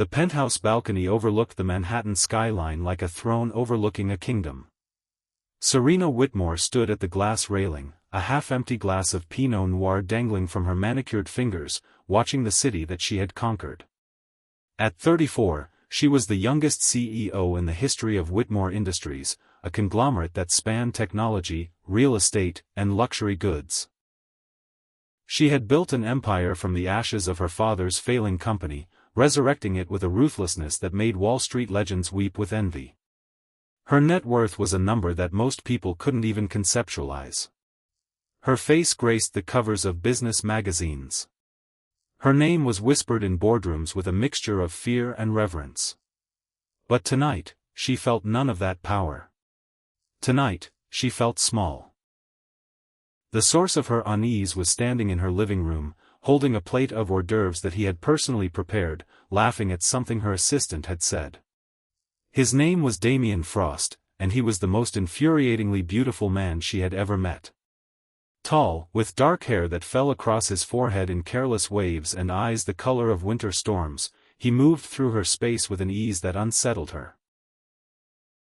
The penthouse balcony overlooked the Manhattan skyline like a throne overlooking a kingdom. Serena Whitmore stood at the glass railing, a half-empty glass of Pinot Noir dangling from her manicured fingers, watching the city that she had conquered. At 34, she was the youngest CEO in the history of Whitmore Industries, a conglomerate that spanned technology, real estate, and luxury goods. She had built an empire from the ashes of her father's failing company, resurrecting it with a ruthlessness that made Wall Street legends weep with envy. Her net worth was a number that most people couldn't even conceptualize. Her face graced the covers of business magazines. Her name was whispered in boardrooms with a mixture of fear and reverence. But tonight, she felt none of that power. Tonight, she felt small. The source of her unease was standing in her living room, holding a plate of hors d'oeuvres that he had personally prepared, laughing at something her assistant had said. His name was Damien Frost, and he was the most infuriatingly beautiful man she had ever met. Tall, with dark hair that fell across his forehead in careless waves and eyes the color of winter storms, he moved through her space with an ease that unsettled her.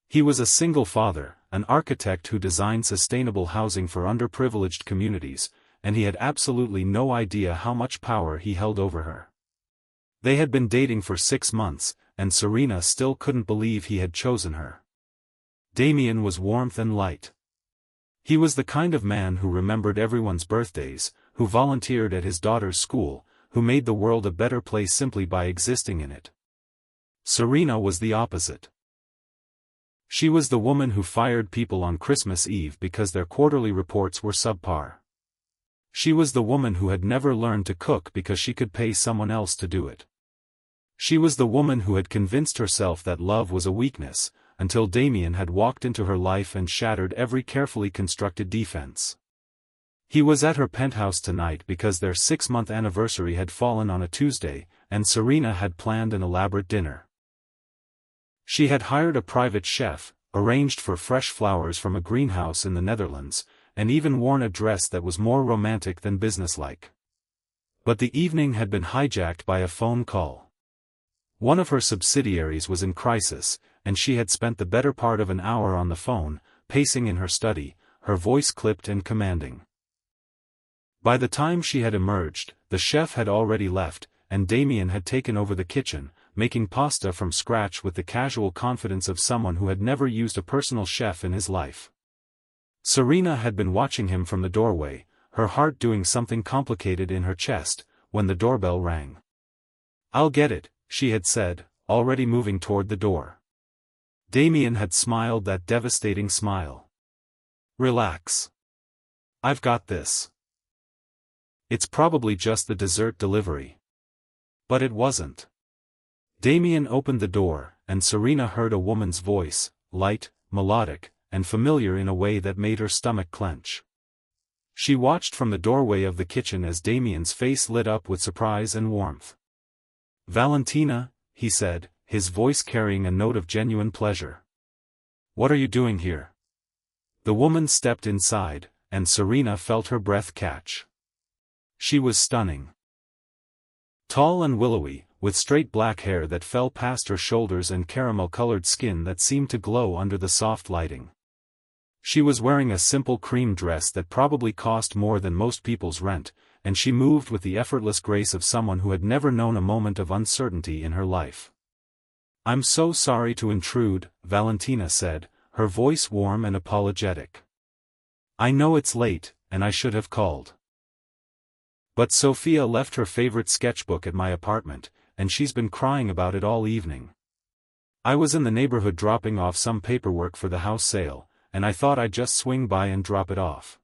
He was a single father, an architect who designed sustainable housing for underprivileged communities, and he had absolutely no idea how much power he held over her. They had been dating for 6 months, and Serena still couldn't believe he had chosen her. Damien was warmth and light. He was the kind of man who remembered everyone's birthdays, who volunteered at his daughter's school, who made the world a better place simply by existing in it. Serena was the opposite. She was the woman who fired people on Christmas Eve because their quarterly reports were subpar. She was the woman who had never learned to cook because she could pay someone else to do it. She was the woman who had convinced herself that love was a weakness, until Damien had walked into her life and shattered every carefully constructed defense. He was at her penthouse tonight because their 6-month anniversary had fallen on a Tuesday, and Serena had planned an elaborate dinner. She had hired a private chef, arranged for fresh flowers from a greenhouse in the Netherlands, and even worn a dress that was more romantic than businesslike. But the evening had been hijacked by a phone call. One of her subsidiaries was in crisis, and she had spent the better part of an hour on the phone, pacing in her study, her voice clipped and commanding. By the time she had emerged, the chef had already left, and Damien had taken over the kitchen, making pasta from scratch with the casual confidence of someone who had never used a personal chef in his life. Serena had been watching him from the doorway, her heart doing something complicated in her chest, when the doorbell rang. "I'll get it," she had said, already moving toward the door. Damien had smiled that devastating smile. "Relax. I've got this. It's probably just the dessert delivery." But it wasn't. Damien opened the door, and Serena heard a woman's voice, light, melodic, and familiar in a way that made her stomach clench. She watched from the doorway of the kitchen as Damien's face lit up with surprise and warmth. "Valentina," he said, his voice carrying a note of genuine pleasure. "What are you doing here?" The woman stepped inside, and Serena felt her breath catch. She was stunning. Tall and willowy, with straight black hair that fell past her shoulders and caramel-colored skin that seemed to glow under the soft lighting. She was wearing a simple cream dress that probably cost more than most people's rent, and she moved with the effortless grace of someone who had never known a moment of uncertainty in her life. "I'm so sorry to intrude," Valentina said, her voice warm and apologetic. "I know it's late, and I should have called. But Sophia left her favorite sketchbook at my apartment, and she's been crying about it all evening. I was in the neighborhood dropping off some paperwork for the house sale, and I thought I'd just swing by and drop it off.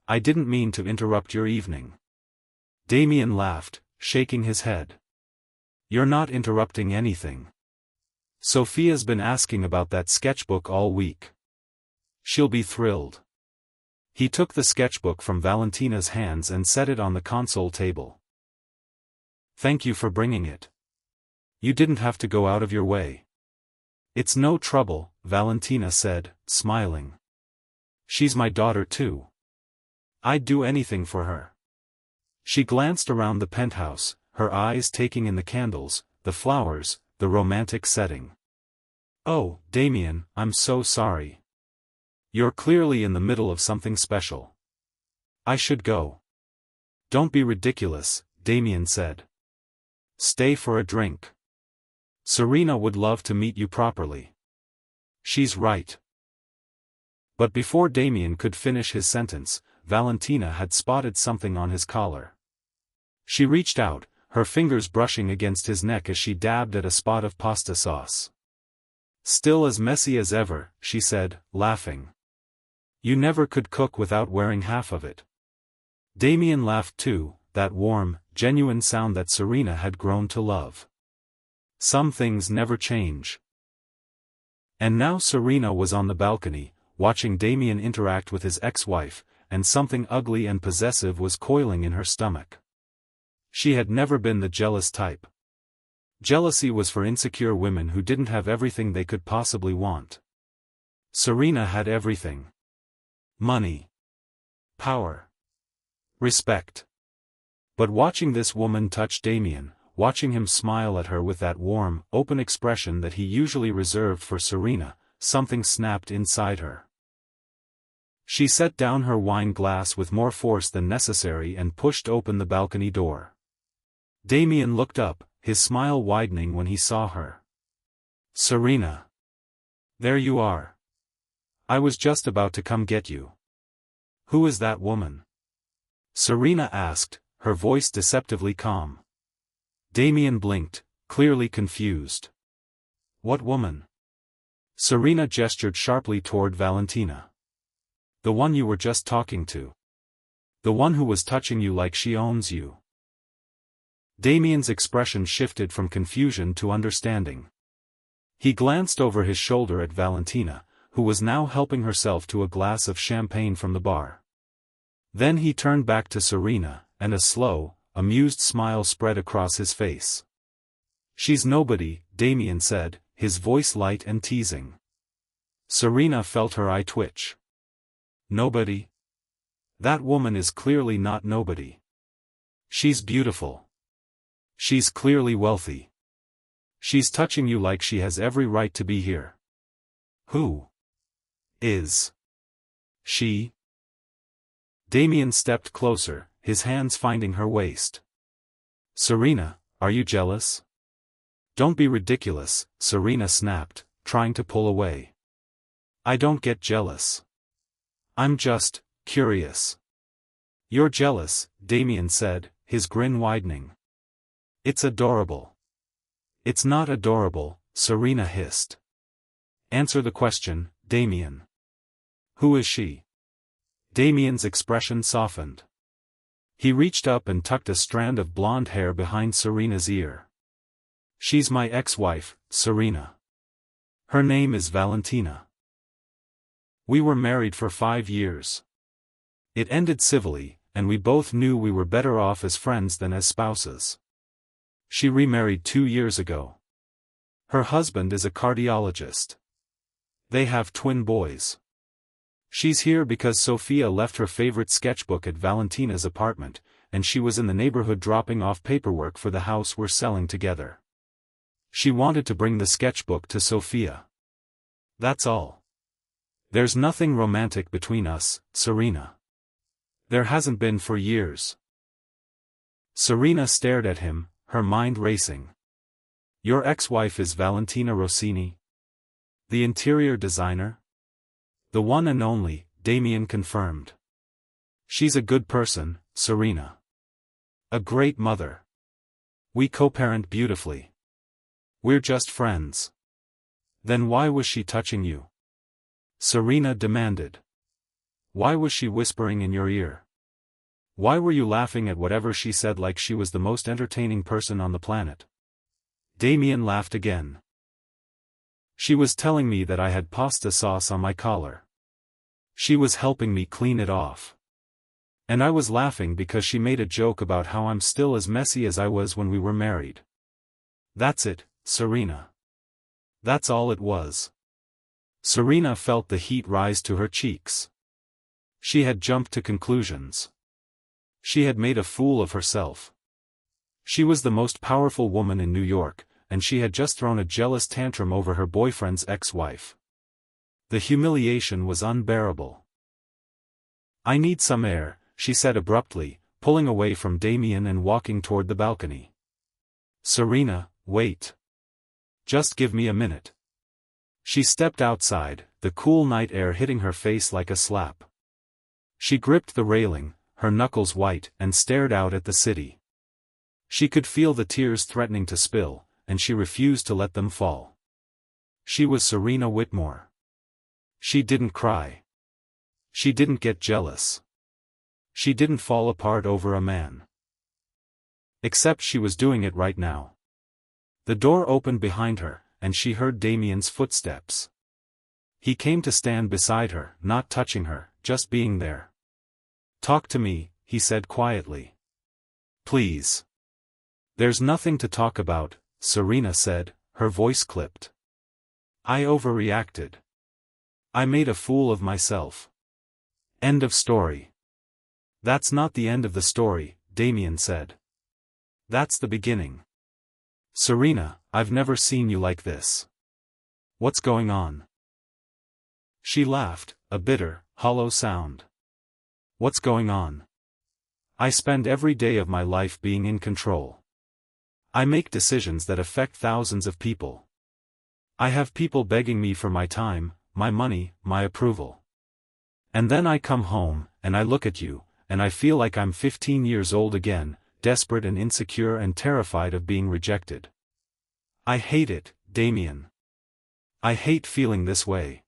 I didn't mean to interrupt your evening." Damien laughed, shaking his head. "You're not interrupting anything. Sophia's been asking about that sketchbook all week. She'll be thrilled." He took the sketchbook from Valentina's hands and set it on the console table. "Thank you for bringing it. You didn't have to go out of your way." "It's no trouble," Valentina said, smiling. "She's my daughter too. I'd do anything for her." She glanced around the penthouse, her eyes taking in the candles, the flowers, the romantic setting. "Oh, Damien, I'm so sorry. You're clearly in the middle of something special. I should go." "Don't be ridiculous," Damien said. "Stay for a drink. Serena would love to meet you properly." "She's right." But before Damien could finish his sentence, Valentina had spotted something on his collar. She reached out, her fingers brushing against his neck as she dabbed at a spot of pasta sauce. "Still as messy as ever," she said, laughing. "You never could cook without wearing half of it." Damien laughed too, that warm, genuine sound that Serena had grown to love. Some things never change. And now Serena was on the balcony, watching Damien interact with his ex-wife, and something ugly and possessive was coiling in her stomach. She had never been the jealous type. Jealousy was for insecure women who didn't have everything they could possibly want. Serena had everything. Money. Power. Respect. But watching this woman touch Damien, watching him smile at her with that warm, open expression that he usually reserved for Serena, something snapped inside her. She set down her wine glass with more force than necessary and pushed open the balcony door. Damien looked up, his smile widening when he saw her. "Serena. There you are. I was just about to come get you." "Who is that woman?" Serena asked, her voice deceptively calm. Damien blinked, clearly confused. "What woman?" Serena gestured sharply toward Valentina. "The one you were just talking to. The one who was touching you like she owns you." Damien's expression shifted from confusion to understanding. He glanced over his shoulder at Valentina, who was now helping herself to a glass of champagne from the bar. Then he turned back to Serena, and a slow, amused smile spread across his face. "She's nobody," Damien said, his voice light and teasing. Serena felt her eye twitch. "Nobody? That woman is clearly not nobody. She's beautiful. She's clearly wealthy. She's touching you like she has every right to be here." "Who is she?" Damien stepped closer, his hands finding her waist. "Serena, are you jealous?" "Don't be ridiculous," Serena snapped, trying to pull away. "I don't get jealous. I'm just curious." "You're jealous," Damien said, his grin widening. "It's adorable." "It's not adorable," Serena hissed. "Answer the question, Damien. Who is she?" Damien's expression softened. He reached up and tucked a strand of blonde hair behind Serena's ear. "She's my ex-wife, Serena. Her name is Valentina. We were married for 5 years. It ended civilly, and we both knew we were better off as friends than as spouses. She remarried 2 years ago. Her husband is a cardiologist. They have twin boys. She's here because Sophia left her favorite sketchbook at Valentina's apartment, and she was in the neighborhood dropping off paperwork for the house we're selling together. She wanted to bring the sketchbook to Sophia. That's all. There's nothing romantic between us, Serena. There hasn't been for years." Serena stared at him, her mind racing. "Your ex-wife is Valentina Rossini? The interior designer?" "The one and only," Damien confirmed. "She's a good person, Serena. A great mother. We co-parent beautifully. We're just friends." "Then why was she touching you?" Serena demanded. "Why was she whispering in your ear? Why were you laughing at whatever she said like she was the most entertaining person on the planet?" Damien laughed again. "She was telling me that I had pasta sauce on my collar. She was helping me clean it off. And I was laughing because she made a joke about how I'm still as messy as I was when we were married. That's it, Serena. That's all it was." Serena felt the heat rise to her cheeks. She had jumped to conclusions. She had made a fool of herself. She was the most powerful woman in New York, and she had just thrown a jealous tantrum over her boyfriend's ex-wife. The humiliation was unbearable. "I need some air," she said abruptly, pulling away from Damien and walking toward the balcony. "Serena, wait. Just give me a minute." She stepped outside, the cool night air hitting her face like a slap. She gripped the railing, her knuckles white, and stared out at the city. She could feel the tears threatening to spill, and she refused to let them fall. She was Serena Whitmore. She didn't cry. She didn't get jealous. She didn't fall apart over a man. Except she was doing it right now. The door opened behind her, and she heard Damien's footsteps. He came to stand beside her, not touching her, just being there. "Talk to me," he said quietly. "Please." "There's nothing to talk about," Serena said, her voice clipped. "I overreacted. I made a fool of myself. End of story." "That's not the end of the story," Damien said. "That's the beginning. Serena, I've never seen you like this. What's going on?" She laughed, a bitter, hollow sound. "What's going on? I spend every day of my life being in control. I make decisions that affect thousands of people. I have people begging me for my time, my money, my approval. And then I come home, and I look at you, and I feel like I'm 15 years old again, desperate and insecure and terrified of being rejected. I hate it, Damien. I hate feeling this way."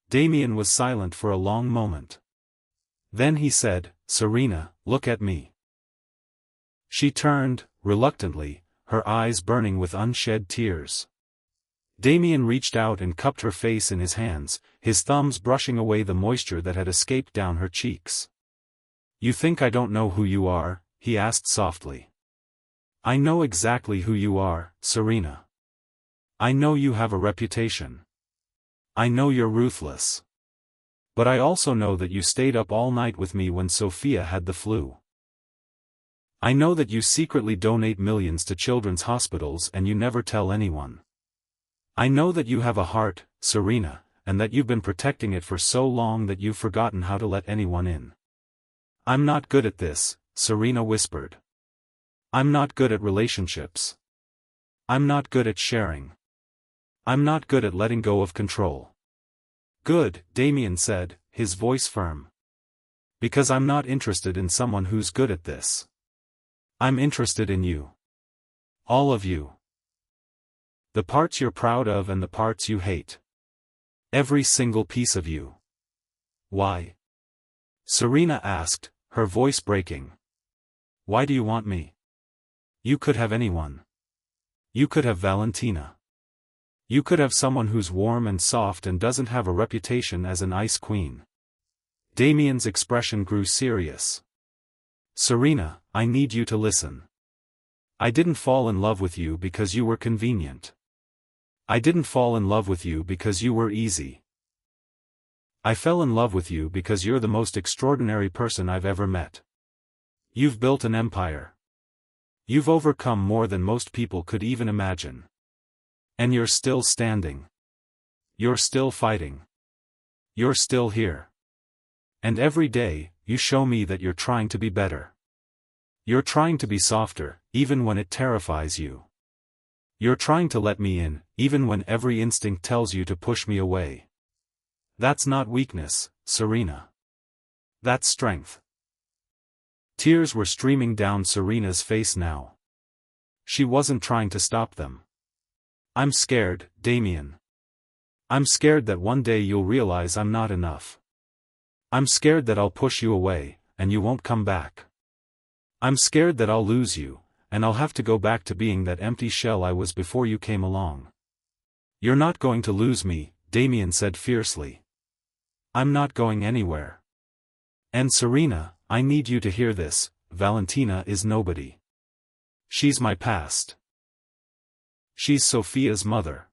Damien was silent for a long moment. Then he said, "Serena, look at me." She turned, reluctantly, her eyes burning with unshed tears. Damien reached out and cupped her face in his hands, his thumbs brushing away the moisture that had escaped down her cheeks. "You think I don't know who you are?" he asked softly. "I know exactly who you are, Serena. I know you have a reputation. I know you're ruthless. But I also know that you stayed up all night with me when Sophia had the flu. I know that you secretly donate millions to children's hospitals and you never tell anyone. I know that you have a heart, Serena, and that you've been protecting it for so long that you've forgotten how to let anyone in." "I'm not good at this," Serena whispered. "I'm not good at relationships. I'm not good at sharing. I'm not good at letting go of control." "Good," Damien said, his voice firm. "Because I'm not interested in someone who's good at this. I'm interested in you. All of you. The parts you're proud of and the parts you hate. Every single piece of you." "Why?" Serena asked, her voice breaking. "Why do you want me? You could have anyone. You could have Valentina. You could have someone who's warm and soft and doesn't have a reputation as an ice queen." Damien's expression grew serious. "Serena, I need you to listen. I didn't fall in love with you because you were convenient. I didn't fall in love with you because you were easy. I fell in love with you because you're the most extraordinary person I've ever met. You've built an empire. You've overcome more than most people could even imagine. And you're still standing. You're still fighting. You're still here. And every day, you show me that you're trying to be better. You're trying to be softer, even when it terrifies you. You're trying to let me in, even when every instinct tells you to push me away. That's not weakness, Serena. That's strength." Tears were streaming down Serena's face now. She wasn't trying to stop them. "I'm scared, Damien. I'm scared that one day you'll realize I'm not enough. I'm scared that I'll push you away, and you won't come back. I'm scared that I'll lose you, and I'll have to go back to being that empty shell I was before you came along." "You're not going to lose me," Damien said fiercely. "I'm not going anywhere. And Serena, I need you to hear this, Valentina is nobody. She's my past. She's Sophia's mother.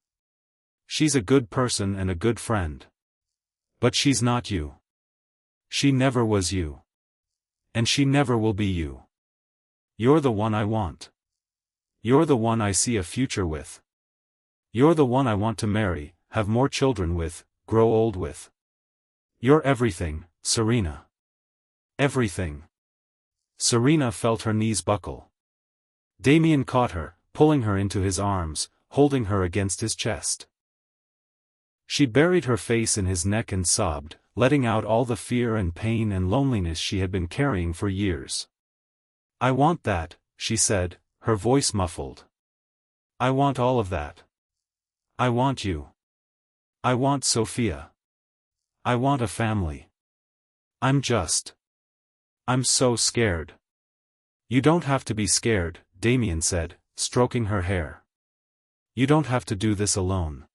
She's a good person and a good friend. But she's not you. She never was you. And she never will be you. You're the one I want. You're the one I see a future with. You're the one I want to marry, have more children with, grow old with. You're everything, Serena. Everything. Serena felt her knees buckle. Damien caught her, pulling her into his arms, holding her against his chest. She buried her face in his neck and sobbed, letting out all the fear and pain and loneliness she had been carrying for years. I want that, she said, her voice muffled. I want all of that. I want you. I want Sophia. I want a family. I'm so scared. You don't have to be scared, Damien said, stroking her hair. You don't have to do this alone.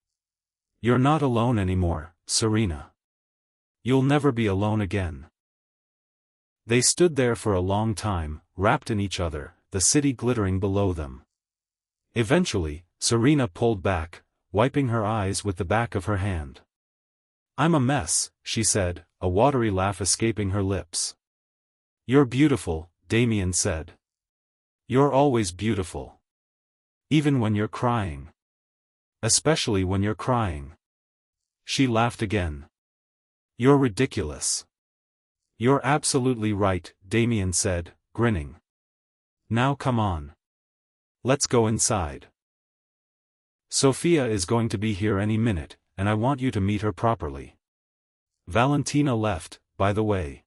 You're not alone anymore, Serena. You'll never be alone again. They stood there for a long time, wrapped in each other, the city glittering below them. Eventually, Serena pulled back, wiping her eyes with the back of her hand. I'm a mess, she said, a watery laugh escaping her lips. You're beautiful, Damien said. You're always beautiful. Even when you're crying. Especially when you're crying. She laughed again. You're ridiculous. You're absolutely right, Damien said, grinning. Now come on. Let's go inside. Sophia is going to be here any minute, and I want you to meet her properly. Valentina left, by the way.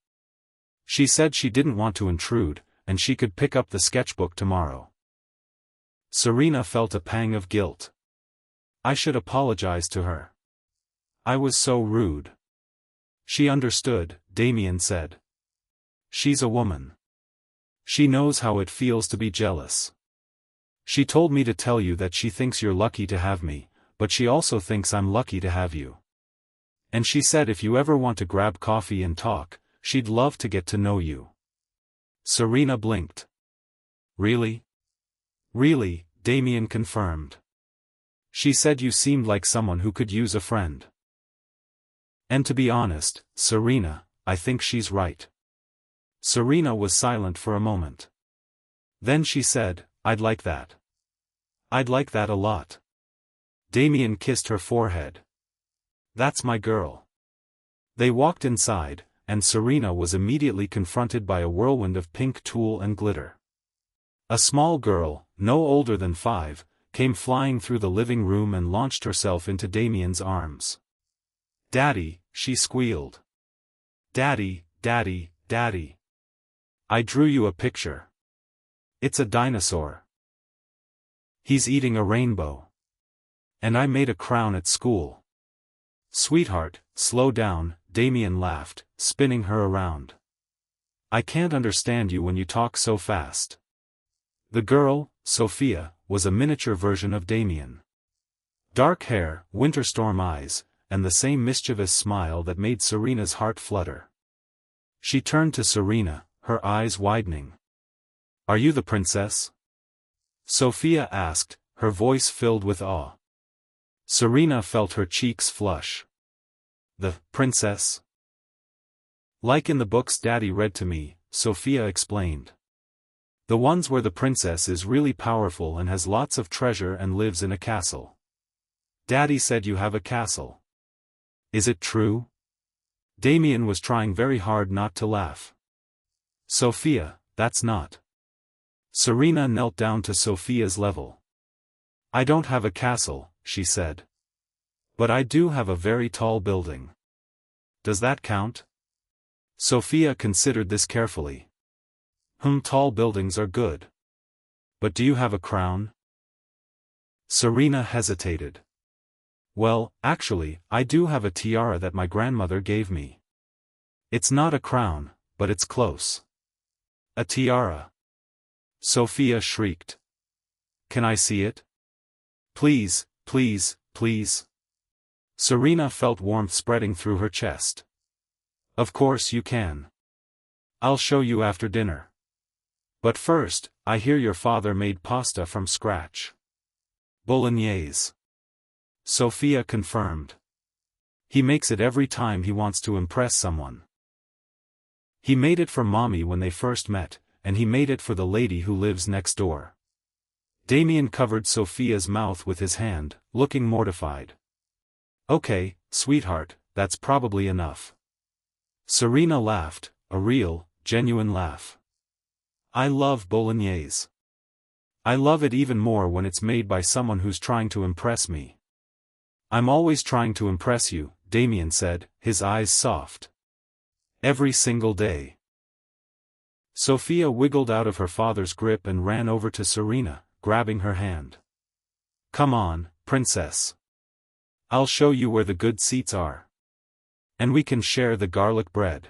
She said she didn't want to intrude, and she could pick up the sketchbook tomorrow. Serena felt a pang of guilt. I should apologize to her. I was so rude. She understood, Damien said. She's a woman. She knows how it feels to be jealous. She told me to tell you that she thinks you're lucky to have me, but she also thinks I'm lucky to have you. And she said if you ever want to grab coffee and talk, she'd love to get to know you. Serena blinked. Really? Really, Damien confirmed. She said you seemed like someone who could use a friend. And to be honest, Serena, I think she's right. Serena was silent for a moment. Then she said, I'd like that. I'd like that a lot. Damien kissed her forehead. That's my girl. They walked inside, and Serena was immediately confronted by a whirlwind of pink tulle and glitter. A small girl, no older than 5, came flying through the living room and launched herself into Damien's arms. Daddy, she squealed. Daddy, Daddy, Daddy. I drew you a picture. It's a dinosaur. He's eating a rainbow. And I made a crown at school. Sweetheart, slow down, Damien laughed, spinning her around. I can't understand you when you talk so fast. The girl, Sophia, was a miniature version of Damien. Dark hair, winter storm eyes, and the same mischievous smile that made Serena's heart flutter. She turned to Serena, her eyes widening. Are you the princess? Sophia asked, her voice filled with awe. Serena felt her cheeks flush. The princess? Like in the books Daddy read to me, Sophia explained. The ones where the princess is really powerful and has lots of treasure and lives in a castle. Daddy said you have a castle. Is it true? Damien was trying very hard not to laugh. Sophia, that's not. Serena knelt down to Sophia's level. I don't have a castle, she said. But I do have a very tall building. Does that count? Sophia considered this carefully. Tall buildings are good. But do you have a crown? Serena hesitated. Well, actually, I do have a tiara that my grandmother gave me. It's not a crown, but it's close. A tiara. Sophia shrieked. Can I see it? Please, please, please. Serena felt warmth spreading through her chest. Of course you can. I'll show you after dinner. But first, I hear your father made pasta from scratch. Bolognese. Sophia confirmed. He makes it every time he wants to impress someone. He made it for Mommy when they first met, and he made it for the lady who lives next door. Damien covered Sophia's mouth with his hand, looking mortified. Okay, sweetheart, that's probably enough. Serena laughed, a real, genuine laugh. I love bolognese. I love it even more when it's made by someone who's trying to impress me. I'm always trying to impress you, Damien said, his eyes soft. Every single day. Sophia wiggled out of her father's grip and ran over to Serena, grabbing her hand. Come on, princess. I'll show you where the good seats are. And we can share the garlic bread.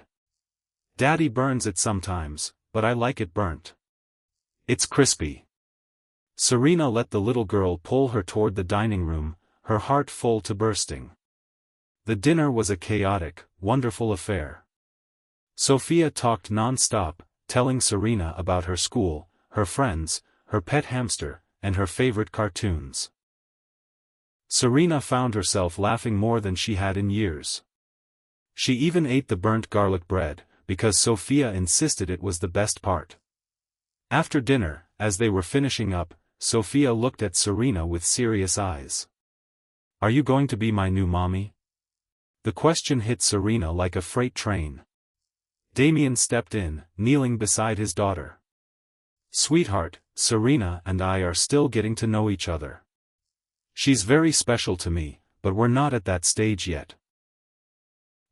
Daddy burns it sometimes, but I like it burnt. It's crispy. Serena let the little girl pull her toward the dining room, her heart full to bursting. The dinner was a chaotic, wonderful affair. Sophia talked non-stop, telling Serena about her school, her friends, her pet hamster, and her favorite cartoons. Serena found herself laughing more than she had in years. She even ate the burnt garlic bread, because Sophia insisted it was the best part. After dinner, as they were finishing up, Sophia looked at Serena with serious eyes. Are you going to be my new mommy? The question hit Serena like a freight train. Damien stepped in, kneeling beside his daughter. Sweetheart, Serena and I are still getting to know each other. She's very special to me, but we're not at that stage yet.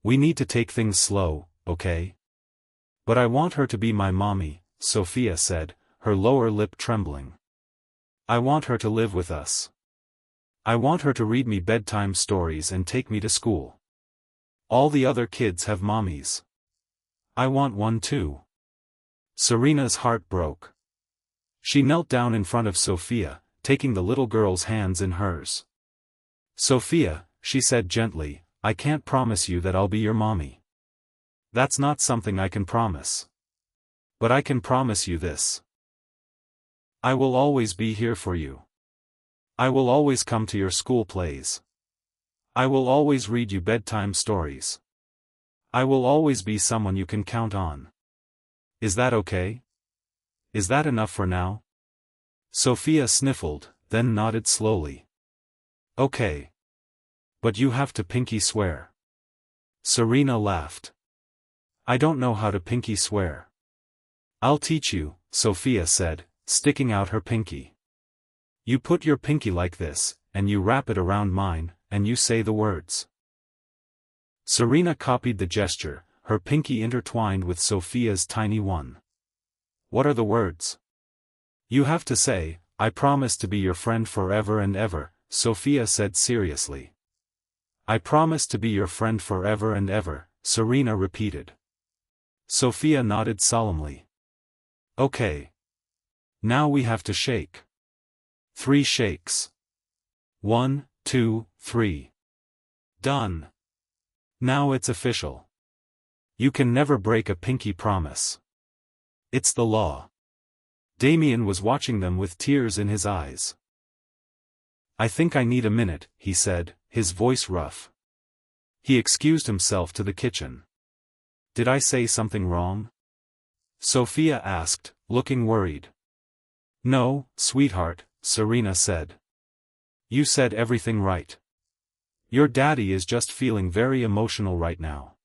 We need to take things slow, okay? But I want her to be my mommy, Sophia said, her lower lip trembling. I want her to live with us. I want her to read me bedtime stories and take me to school. All the other kids have mommies. I want one too. Serena's heart broke. She knelt down in front of Sophia, taking the little girl's hands in hers. Sophia, she said gently, I can't promise you that I'll be your mommy. That's not something I can promise. But I can promise you this. I will always be here for you. I will always come to your school plays. I will always read you bedtime stories. I will always be someone you can count on. Is that okay? Is that enough for now? Sophia sniffled, then nodded slowly. Okay. But you have to pinky swear. Serena laughed. I don't know how to pinky swear. I'll teach you, Sophia said, sticking out her pinky. You put your pinky like this, and you wrap it around mine, and you say the words. Serena copied the gesture, her pinky intertwined with Sophia's tiny one. What are the words? You have to say, I promise to be your friend forever and ever, Sophia said seriously. I promise to be your friend forever and ever, Serena repeated. Sophia nodded solemnly. Okay. Now we have to shake. 3 shakes. 1, 2, 3. Done. Now it's official. You can never break a pinky promise. It's the law. Damien was watching them with tears in his eyes. I think I need a minute, he said, his voice rough. He excused himself to the kitchen. Did I say something wrong? Sophia asked, looking worried. No, sweetheart, Serena said. You said everything right. Your daddy is just feeling very emotional right now.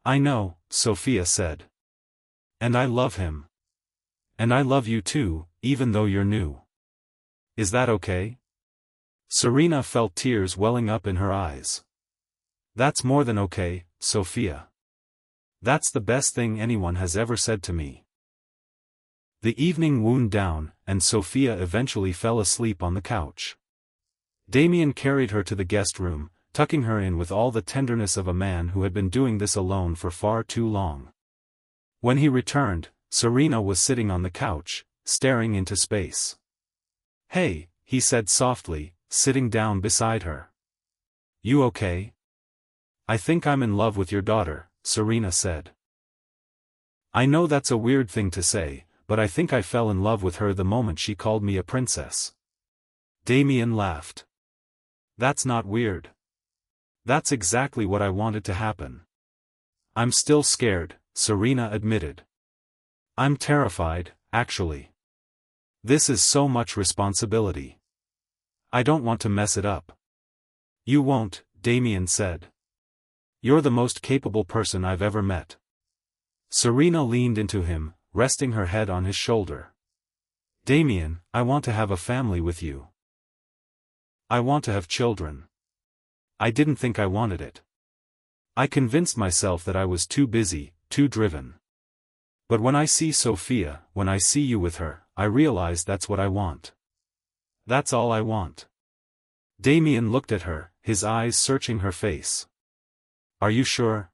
I know, Sophia said. And I love him. And I love you too, even though you're new. Is that okay? Serena felt tears welling up in her eyes. That's more than okay, Sophia. That's the best thing anyone has ever said to me. The evening wound down, and Sophia eventually fell asleep on the couch. Damien carried her to the guest room, tucking her in with all the tenderness of a man who had been doing this alone for far too long. When he returned, Serena was sitting on the couch, staring into space. Hey, he said softly, sitting down beside her. You okay? I think I'm in love with your daughter, Serena said. I know that's a weird thing to say, but I think I fell in love with her the moment she called me a princess. Damien laughed. That's not weird. That's exactly what I wanted to happen. I'm still scared, Serena admitted. I'm terrified, actually. This is so much responsibility. I don't want to mess it up. You won't, Damien said. You're the most capable person I've ever met. Serena leaned into him, resting her head on his shoulder. Damien, I want to have a family with you. I want to have children. I didn't think I wanted it. I convinced myself that I was too busy, too driven. But when I see Sophia, when I see you with her, I realize that's what I want. That's all I want. Damien looked at her, his eyes searching her face. Are you sure?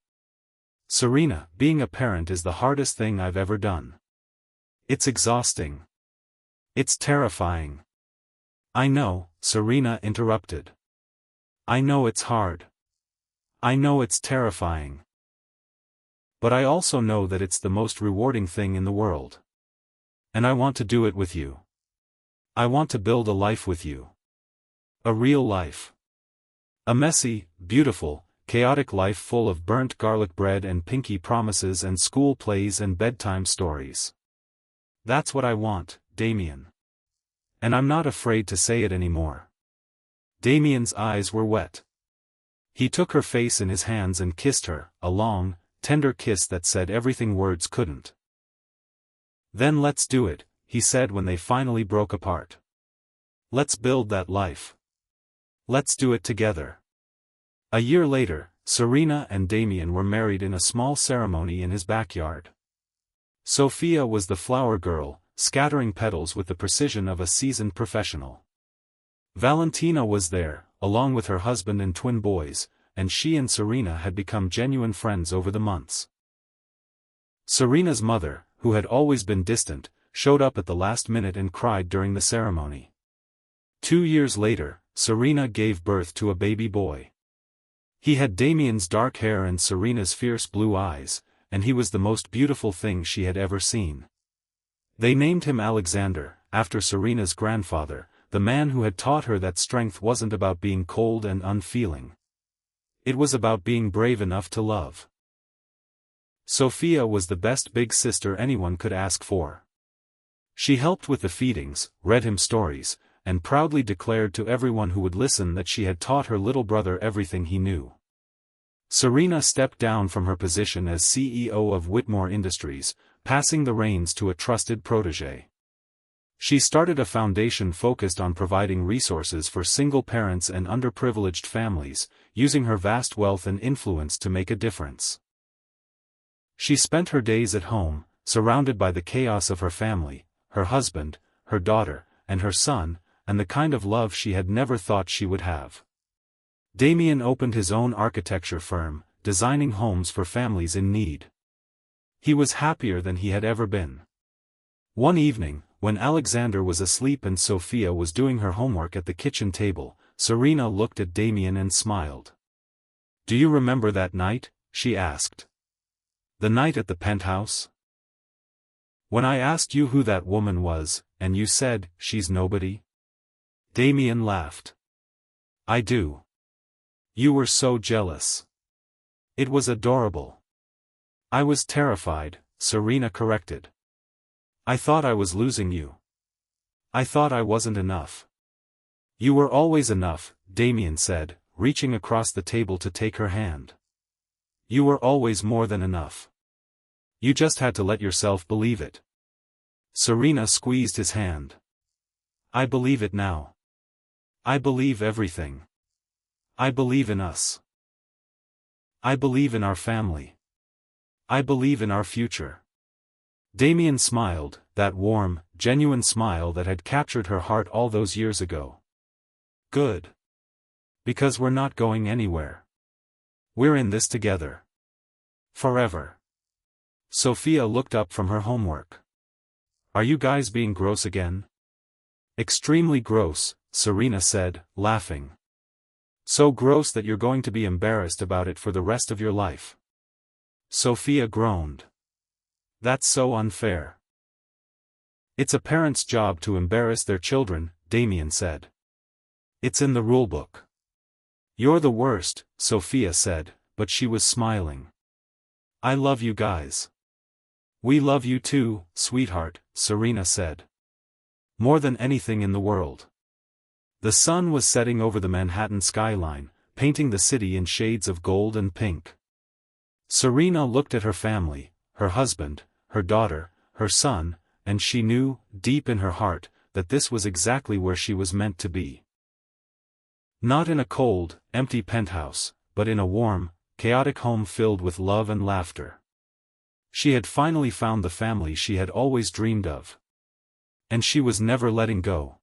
Serena, being a parent is the hardest thing I've ever done. It's exhausting. It's terrifying. I know, Serena interrupted. I know it's hard. I know it's terrifying. But I also know that it's the most rewarding thing in the world. And I want to do it with you. I want to build a life with you. A real life. A messy, beautiful, chaotic life full of burnt garlic bread and pinky promises and school plays and bedtime stories. That's what I want, Damien. And I'm not afraid to say it anymore. Damien's eyes were wet. He took her face in his hands and kissed her, a long, tender kiss that said everything words couldn't. Then let's do it, he said when they finally broke apart. Let's build that life. Let's do it together. A year later, Serena and Damien were married in a small ceremony in his backyard. Sophia was the flower girl, scattering petals with the precision of a seasoned professional. Valentina was there, along with her husband and twin boys, and she and Serena had become genuine friends over the months. Serena's mother, who had always been distant, showed up at the last minute and cried during the ceremony. 2 years later, Serena gave birth to a baby boy. He had Damien's dark hair and Serena's fierce blue eyes, and he was the most beautiful thing she had ever seen. They named him Alexander, after Serena's grandfather, the man who had taught her that strength wasn't about being cold and unfeeling. It was about being brave enough to love. Sophia was the best big sister anyone could ask for. She helped with the feedings, read him stories, and proudly declared to everyone who would listen that she had taught her little brother everything he knew. Serena stepped down from her position as CEO of Whitmore Industries, passing the reins to a trusted protege. She started a foundation focused on providing resources for single parents and underprivileged families, using her vast wealth and influence to make a difference. She spent her days at home, surrounded by the chaos of her family, her husband, her daughter, and her son, and the kind of love she had never thought she would have. Damien opened his own architecture firm, designing homes for families in need. He was happier than he had ever been. One evening, when Alexander was asleep and Sophia was doing her homework at the kitchen table, Serena looked at Damien and smiled. "Do you remember that night?" she asked. "The night at the penthouse? When I asked you who that woman was, and you said, 'She's nobody'?" Damien laughed. "I do. You were so jealous. It was adorable." "I was terrified," Serena corrected. "I thought I was losing you. I thought I wasn't enough." "You were always enough," Damien said, reaching across the table to take her hand. "You were always more than enough. You just had to let yourself believe it." Serena squeezed his hand. "I believe it now. I believe everything. I believe in us. I believe in our family. I believe in our future." Damien smiled, that warm, genuine smile that had captured her heart all those years ago. "Good. Because we're not going anywhere. We're in this together. Forever." Sophia looked up from her homework. "Are you guys being gross again?" "Extremely gross," Serena said, laughing. "So gross that you're going to be embarrassed about it for the rest of your life." Sophia groaned. "That's so unfair." "It's a parent's job to embarrass their children," Damien said. "It's in the rulebook." "You're the worst," Sophia said, but she was smiling. "I love you guys." "We love you too, sweetheart," Serena said. More than anything in the world. The sun was setting over the Manhattan skyline, painting the city in shades of gold and pink. Serena looked at her family, her husband, her daughter, her son, and she knew, deep in her heart, that this was exactly where she was meant to be. Not in a cold, empty penthouse, but in a warm, chaotic home filled with love and laughter. She had finally found the family she had always dreamed of. And she was never letting go.